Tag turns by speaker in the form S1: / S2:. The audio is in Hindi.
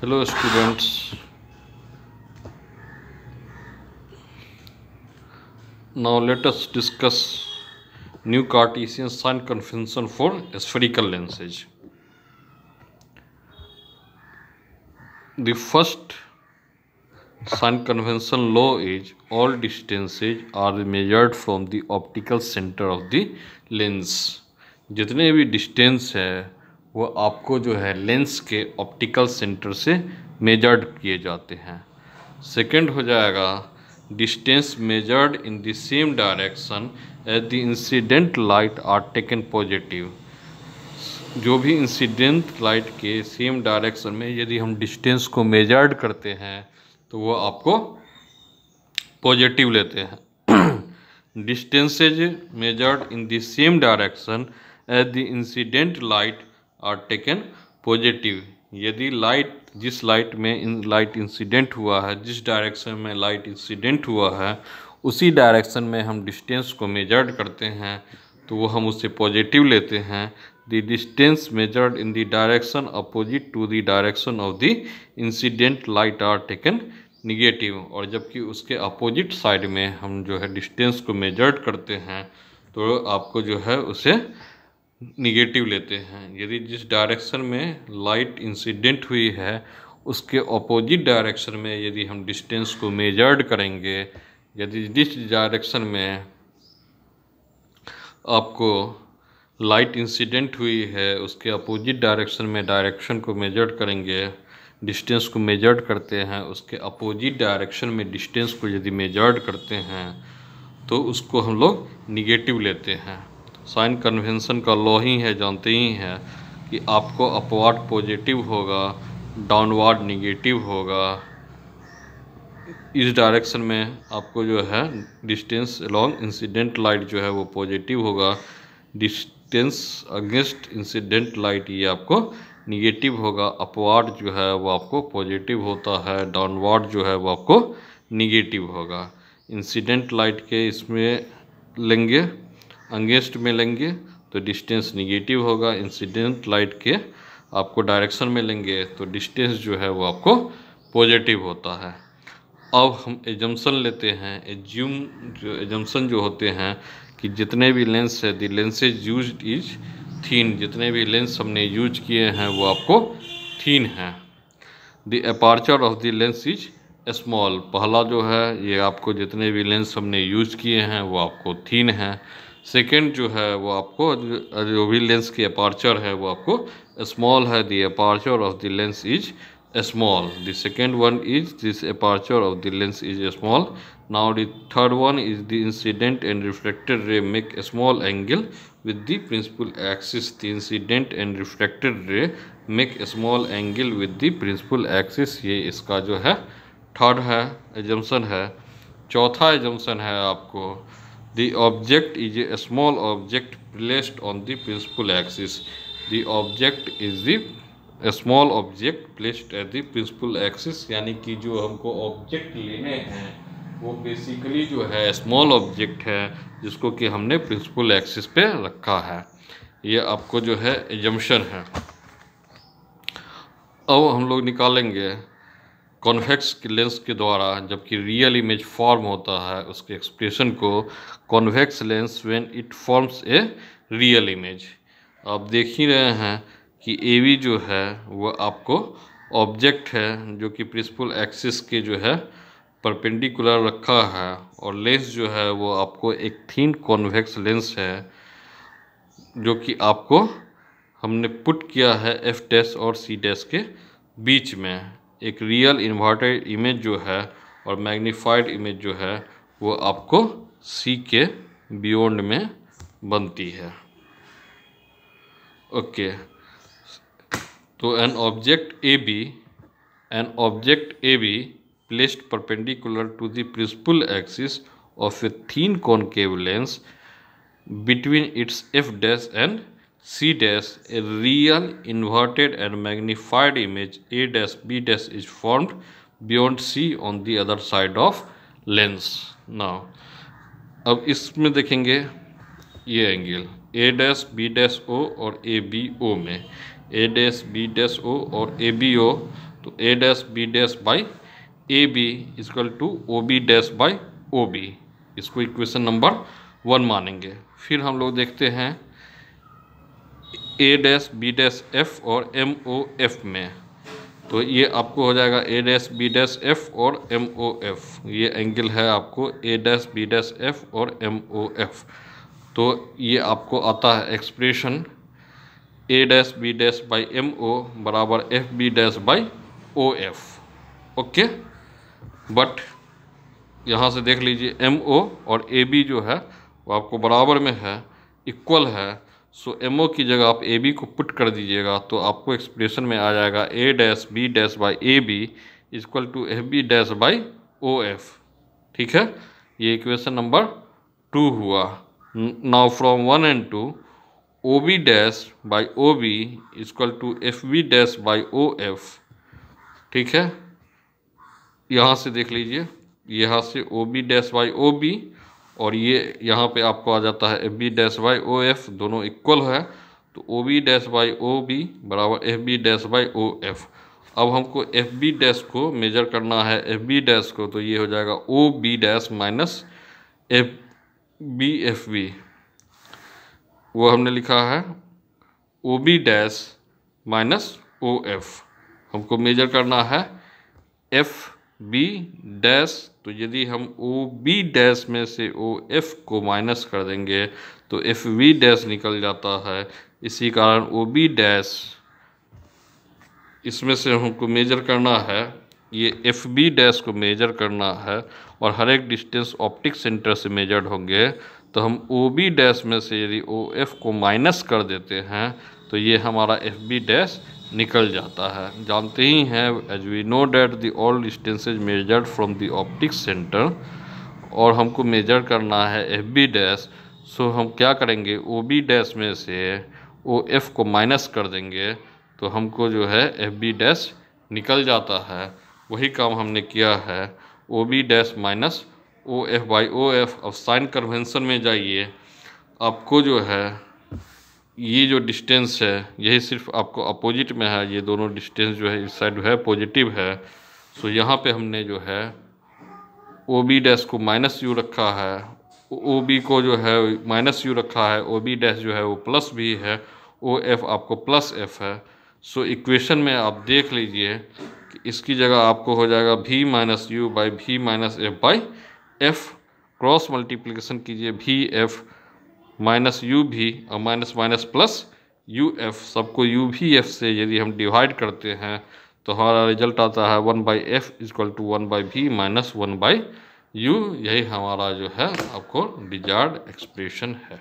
S1: Hello students, now let us discuss new Cartesian sign convention for spherical lenses. The first sign convention law is all distances are measured from the optical center of the lens. जितने भी डिस्टेंस है वो आपको जो है लेंस के ऑप्टिकल सेंटर से मेजर्ड किए जाते हैं। सेकंड हो जाएगा distance measured in the same direction as the incident light are taken positive. जो भी इंसिडेंट लाइट के सेम डायरेक्शन में यदि हम डिस्टेंस को मेजर्ड करते हैं तो वो आपको पॉजिटिव लेते हैं। Distances measured in the same direction as the incident light are taken positive. यदि लाइट जिस लाइट में लाइट इंसिडेंट हुआ है, जिस डायरेक्शन में लाइट इंसिडेंट हुआ है उसी डायरेक्शन में हम डिस्टेंस को मेजर्ड करते हैं तो वो हम उससे पॉजिटिव लेते हैं। The distance measured in the direction opposite to the direction of the incident light are taken negative. और जबकि उसके अपोजिट साइड में हम जो है डिस्टेंस को मेजर्ड करते हैं तो आपको जो है उसे निगेटिव लेते हैं। यदि जिस डायरेक्शन में लाइट इंसिडेंट हुई है उसके अपोजिट डायरेक्शन में यदि हम डिस्टेंस को मेजर्ड करेंगे, यदि जिस डायरेक्शन में आपको लाइट इंसिडेंट हुई है उसके अपोजिट डायरेक्शन में डायरेक्शन को मेजर्ड करेंगे, डिस्टेंस को मेजर्ड करते हैं, उसके अपोजिट डायरेक्शन में डिस्टेंस को यदि मेजर्ड करते हैं तो उसको हम लोग निगेटिव लेते हैं। साइन कन्वेंशन का लॉ ही है, जानते ही हैं कि आपको अपवार्ड पॉजिटिव होगा, डाउनवार्ड निगेटिव होगा। इस डायरेक्शन में आपको जो है डिस्टेंस अलॉन्ग इंसिडेंट लाइट जो है वो पॉजिटिव होगा, डिस्टेंस अगेंस्ट इंसिडेंट लाइट ये आपको निगेटिव होगा। अपवार्ड जो है वो आपको पॉजिटिव होता है, डाउनवार्ड जो है वो आपको निगेटिव होगा। इंसिडेंट लाइट के इसमें लेंगे, अगेंस्ट में लेंगे तो डिस्टेंस निगेटिव होगा। इंसिडेंट लाइट के आपको डायरेक्शन में लेंगे तो डिस्टेंस जो है वो आपको पॉजिटिव होता है। अब हम एजम्पशन लेते हैं। एजम्पशन जो होते हैं कि जितने भी लेंस है द लेंसेज यूज्ड इज थीन, जितने भी लेंस हमने यूज किए हैं वो आपको थीन है। The aperture of the lens is small, पहला जो है ये आपको जितने भी लेंस हमने यूज किए हैं वो आपको थीन है। सेकंड जो है वो आपको जो भी लेंस की अपार्चर है वो आपको स्मॉल है। The aperture of the lens is small. The second one is this aperture of the lens is small. Now the third one is the incident and reflected ray make a small angle with the principal axis. The incident and reflected ray make a small angle with the principal axis. ये इसका जो है थर्ड है assumption है। चौथा assumption है आपको the object is a small object placed on the principal axis. The object is the a small object placed at the principal axis, यानी कि जो हमको ऑब्जेक्ट लेने हैं वो बेसिकली जो है स्मॉल ऑब्जेक्ट है जिसको कि हमने प्रिंसिपल एक्सिस पे रखा है। ये आपको जो है एजम्पशन है। अब हम लोग निकालेंगे कॉन्वेक्स लेंस के द्वारा जबकि रियल इमेज फॉर्म होता है उसके एक्सप्रेशन को convex lens when it forms a real image. आप देख ही रहे हैं कि ए बी जो है वो आपको ऑब्जेक्ट है जो कि प्रिंसिपल एक्सिस के जो है परपेंडिकुलर रखा है और लेंस जो है वो आपको एक थीन कॉन्वेक्स लेंस है जो कि आपको हमने पुट किया है एफ डैश और सी डैश के बीच में। एक रियल इन्वर्टेड इमेज जो है और मैग्नीफाइड इमेज जो है वो आपको सी के बियॉन्ड में बनती है। ओके, तो an object AB placed perpendicular to the principal axis of a thin concave lens between its f dash and c dash, a real inverted and magnified image a dash b dash is formed beyond c on the other side of lens. Now अब इसमें देखेंगे ये angle A dash B dash O और ए बी ओ में, A dash B dash O और ए बी ओ तो A dash B dash by A B equal to O B dash by O B, इसको इक्वेशन नंबर 1 मानेंगे। फिर हम लोग देखते हैं A dash B dash F और एम ओ एफ में, तो ये आपको हो जाएगा A dash B dash F और एम ओ एफ, ये एंगल है आपको A dash B dash F और एम ओ एफ। तो ये आपको आता है expression A dash B dash by M O बराबर F B dash by O F. Okay, but यहाँ से देख लीजिए एम ओ और ए बी जो है वो आपको बराबर में है, इक्वल है। सो एम ओ की जगह आप ए बी को पुट कर दीजिएगा तो आपको एक्सप्रेशन में आ जाएगा A dash B dash by A B equal to F B dash by O F. ठीक है, ये इक्वेशन नंबर 2 हुआ। Now from 1 and 2 O B dash by O B equal to F B dash by O F. ठीक है, यहाँ से देख लीजिए, यहाँ से O B dash by O B और ये यहाँ पे आपको आ जाता है F B dash by O F, दोनों इक्वल है। तो O B dash by O B बराबर F B dash by O F. अब हमको एफ बी डैश को मेजर करना है, एफ बी डैश को, तो ये हो जाएगा O B dash minus F B, वो हमने लिखा है O B dash minus O F. हमको मेजर करना है एफ बी डैश, तो यदि हम ओ बी डैश में से ओ एफ को माइनस कर देंगे तो एफ बी डैश निकल जाता है। इसी कारण ओ बी डैश इसमें से हमको मेजर करना है, ये एफ बी डैश को मेजर करना है और हर एक डिस्टेंस ऑप्टिक सेंटर से मेजर्ड होंगे। तो हम ओ बी डैश में से यदि ओ एफ को माइनस कर देते हैं तो ये हमारा एफ बी डैश निकल जाता है। जानते ही हैं as we know that the all distances measured from the optic centre, और हमको मेजर करना है एफ बी डैश। सो हम क्या करेंगे, ओ बी डैश में से ओ एफ को माइनस कर देंगे तो हमको जो है एफ बी डैश निकल जाता है। वही काम हमने किया है, O B dash minus O F by O F. अब साइन कन्वेंशन में जाइए, आपको जो है ये जो डिस्टेंस है यही सिर्फ आपको अपोजिट में है, ये दोनों डिस्टेंस जो है इस साइड है पॉजिटिव है। सो यहाँ पे हमने जो है ओ बी डैश को माइनस यू रखा है, ओ बी को जो है माइनस यू रखा है, ओ बी डैश जो है वो प्लस भी है, ओ एफ आपको प्लस एफ है। सो इक्वेशन में आप देख लीजिए कि इसकी जगह आपको हो जाएगा भी minus you by v minus F by F. Cross multiplication कीजिए, भी एफ माइनस यू भी और minus minus plus U F, सबको यू भी एफ से यदि हम डिवाइड करते हैं तो हमारा रिजल्ट आता है 1 by F equal to 1 by v minus 1 by u. यही हमारा जो है आपको डिजायर्ड एक्सप्रेशन है।